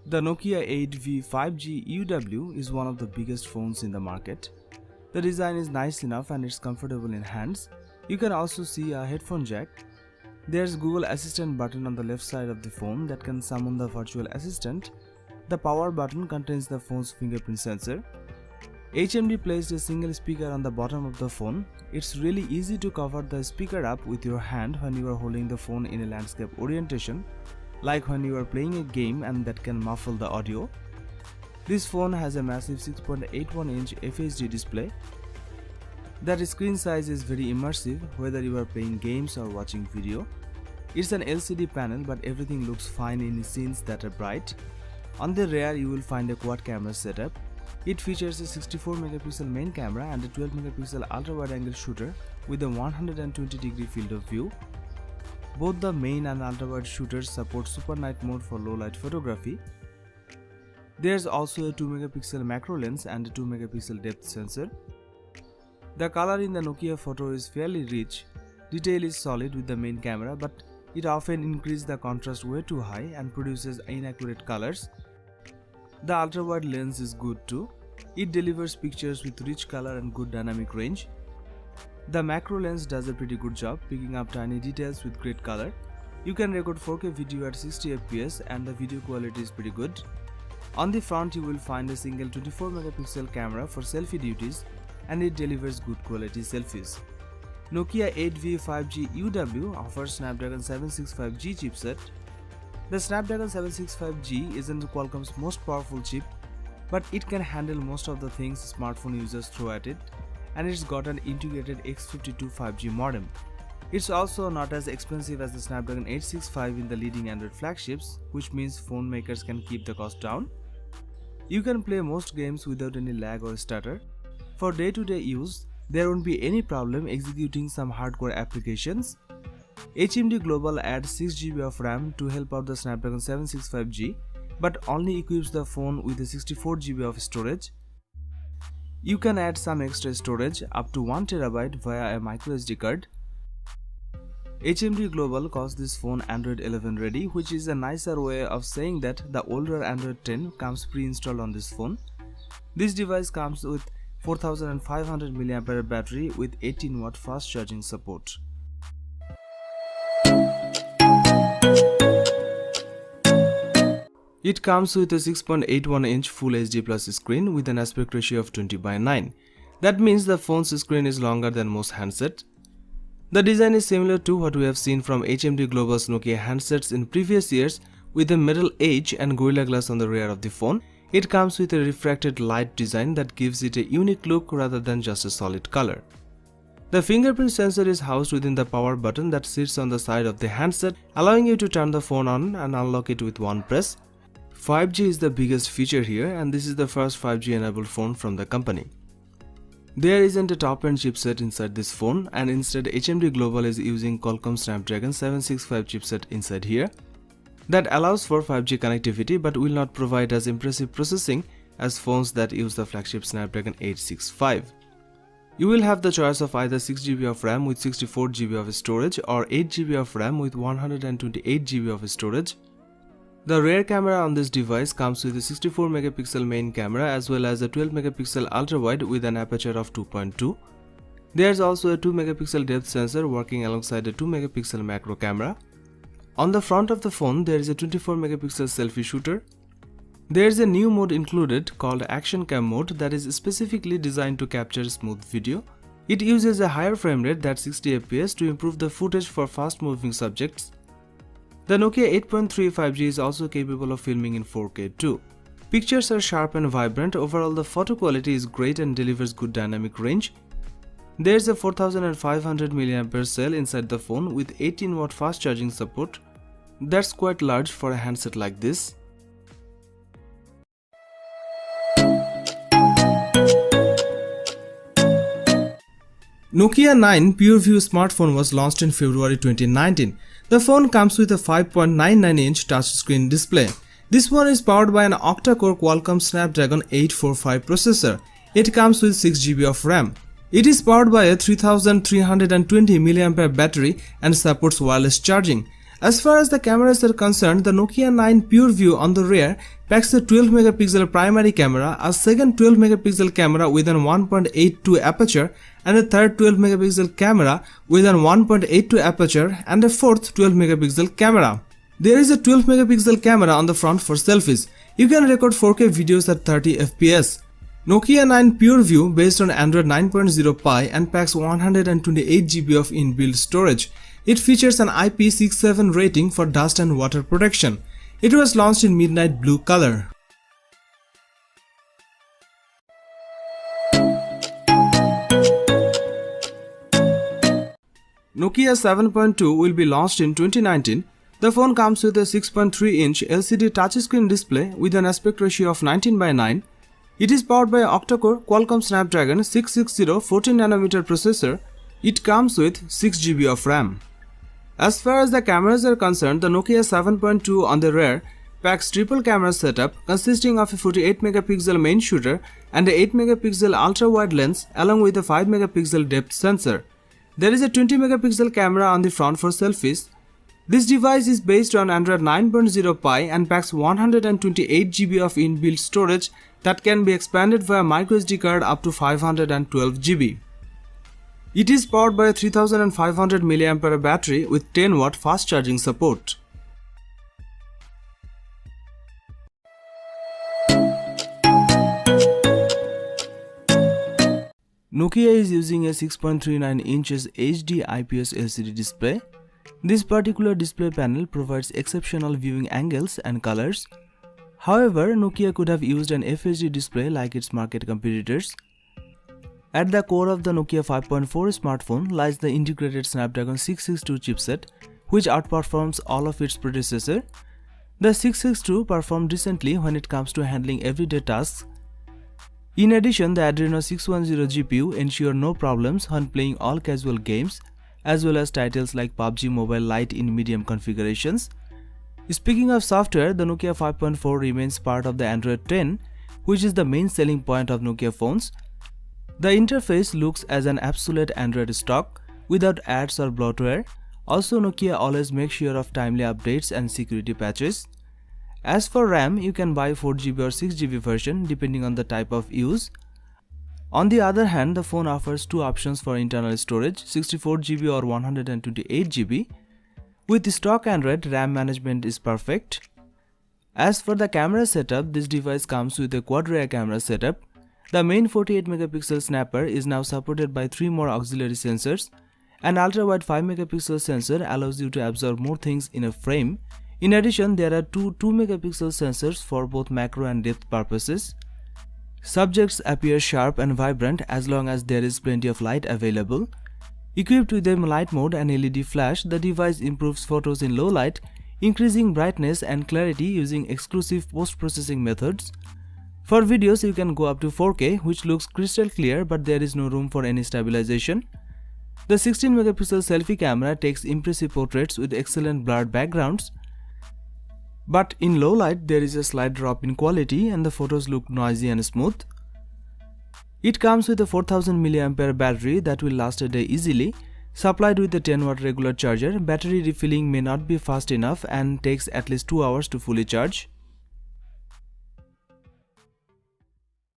The Nokia 8V 5G UW is one of the biggest phones in the market. The design is nice enough and it's comfortable in hands. You can also see a headphone jack. There's Google Assistant button on the left side of the phone that can summon the virtual assistant. The power button contains the phone's fingerprint sensor. HMD placed a single speaker on the bottom of the phone. It's really easy to cover the speaker up with your hand when you are holding the phone in a landscape orientation, like when you are playing a game, and that can muffle the audio. This phone has a massive 6.81-inch FHD display. That screen size is very immersive whether you are playing games or watching video. It's an LCD panel, but everything looks fine in scenes that are bright. On the rear you will find a quad camera setup. It features a 64 megapixel main camera and a 12 megapixel ultra wide angle shooter with a 120-degree field of view. Both the main and ultra wide shooters support super night mode for low light photography. There's also a 2 megapixel macro lens and a 2 megapixel depth sensor. The color in the Nokia photo is fairly rich. Detail is solid with the main camera, but it often increases the contrast way too high and produces inaccurate colors. The ultra wide lens is good too. It delivers pictures with rich color and good dynamic range. The macro lens does a pretty good job picking up tiny details with great color. You can record 4K video at 60 fps and the video quality is pretty good. On the front you will find a single 24 megapixel camera for selfie duties, and it delivers good quality selfies. Nokia 8V 5G UW offers Snapdragon 765G chipset. The Snapdragon 765G isn't Qualcomm's most powerful chip, but it can handle most of the things smartphone users throw at it, and it's got an integrated X52 5G modem. It's also not as expensive as the Snapdragon 865 in the leading Android flagships, which means phone makers can keep the cost down. You can play most games without any lag or stutter. For day-to-day use, there won't be any problem executing some hardcore applications. HMD Global adds 6GB of RAM to help out the Snapdragon 765G, but only equips the phone with a 64GB of storage. You can add some extra storage up to 1TB via a microSD card. HMD Global calls this phone Android 11 ready, which is a nicer way of saying that the older Android 10 comes pre-installed on this phone. This device comes with 4500 mAh battery with 18W fast charging support. It comes with a 6.81-inch Full HD Plus screen with an aspect ratio of 20:9. That means the phone's screen is longer than most handsets. The design is similar to what we have seen from HMD Global's Nokia handsets in previous years, with a metal edge and Gorilla Glass on the rear of the phone. It comes with a refracted light design that gives it a unique look rather than just a solid color. The fingerprint sensor is housed within the power button that sits on the side of the handset, allowing you to turn the phone on and unlock it with one press. 5G is the biggest feature here, and this is the first 5G enabled phone from the company. There isn't a top-end chipset inside this phone, and instead HMD Global is using Qualcomm Snapdragon 765 chipset inside here. That allows for 5G connectivity but will not provide as impressive processing as phones that use the flagship Snapdragon 865. You will have the choice of either 6GB of RAM with 64GB of storage or 8GB of RAM with 128GB of storage. The rear camera on this device comes with a 64 megapixel main camera as well as a 12 megapixel ultra wide with an aperture of 2.2. There's also a 2 megapixel depth sensor working alongside a 2 megapixel macro camera. On the front of the phone there is a 24 megapixel selfie shooter. There is a new mode included called Action Cam mode that is specifically designed to capture smooth video. It uses a higher frame rate than 60 fps to improve the footage for fast moving subjects. The Nokia 8.3 5G is also capable of filming in 4K too. Pictures are sharp and vibrant. Overall the photo quality is great and delivers good dynamic range. There's a 4500 mAh cell inside the phone with 18W fast charging support. That's quite large for a handset like this. Nokia 9 Pureview smartphone was launched in February 2019. The phone comes with a 5.99-inch touchscreen display. This one is powered by an octa-core Qualcomm Snapdragon 845 processor. It comes with 6GB of RAM. It is powered by a 3320 mAh battery and supports wireless charging. As far as the cameras are concerned, the Nokia 9 Pureview on the rear packs a 12 megapixel primary camera, a second 12 megapixel camera with an 1.82 aperture, and a third 12 megapixel camera with an 1.82 aperture, and a fourth 12 megapixel camera. There is a 12 megapixel camera on the front for selfies. You can record 4K videos at 30 fps. Nokia 9 Pureview based on Android 9.0 Pie and packs 128 GB of inbuilt storage. It features an IP67 rating for dust and water protection. It was launched in midnight blue color. Nokia 7.2 will be launched in 2019. The phone comes with a 6.3-inch LCD touchscreen display with an aspect ratio of 19:9. It is powered by an octa-core Qualcomm Snapdragon 660 14nm processor. It comes with 6 GB of RAM. As far as the cameras are concerned, the Nokia 7.2 on the rear packs triple camera setup consisting of a 48 megapixel main shooter and a 8 megapixel ultra-wide lens along with a 5 megapixel depth sensor. There is a 20 megapixel camera on the front for selfies. This device is based on Android 9.0 Pie and packs 128 GB of inbuilt storage that can be expanded via microSD card up to 512 GB. It is powered by a 3500 mAh battery with 10 watt fast charging support. Nokia is using a 6.39 inches HD IPS LCD display. This particular display panel provides exceptional viewing angles and colors. However, Nokia could have used an FHD display like its market competitors. At the core of the Nokia 5.4 smartphone lies the integrated Snapdragon 662 chipset, which outperforms all of its predecessors. The 662 performed decently when it comes to handling everyday tasks. In addition, the Adreno 610 GPU ensures no problems when playing all casual games, as well as titles like PUBG Mobile Lite in medium configurations. Speaking of software, the Nokia 5.4 remains part of the Android 10, which is the main selling point of Nokia phones. The interface looks as an absolute Android stock, without ads or bloatware. Also, Nokia always makes sure of timely updates and security patches. As for RAM, you can buy 4GB or 6GB version depending on the type of use. On the other hand, the phone offers two options for internal storage, 64GB or 128GB. With stock Android, RAM management is perfect. As for the camera setup, this device comes with a quad rear camera setup. The main 48 megapixel snapper is now supported by 3 more auxiliary sensors. An ultra-wide 5 megapixel sensor allows you to absorb more things in a frame. In addition, there are two 2 megapixel sensors for both macro and depth purposes. Subjects appear sharp and vibrant as long as there is plenty of light available. Equipped with a light mode and LED flash, the device improves photos in low light, increasing brightness and clarity using exclusive post-processing methods. For videos, you can go up to 4K, which looks crystal clear, but there is no room for any stabilization. The 16 megapixel selfie camera takes impressive portraits with excellent blurred backgrounds. But in low light, there is a slight drop in quality and the photos look noisy and smooth. It comes with a 4000 mAh battery that will last a day easily. Supplied with a 10 watt regular charger, battery refilling may not be fast enough and takes at least 2 hours to fully charge.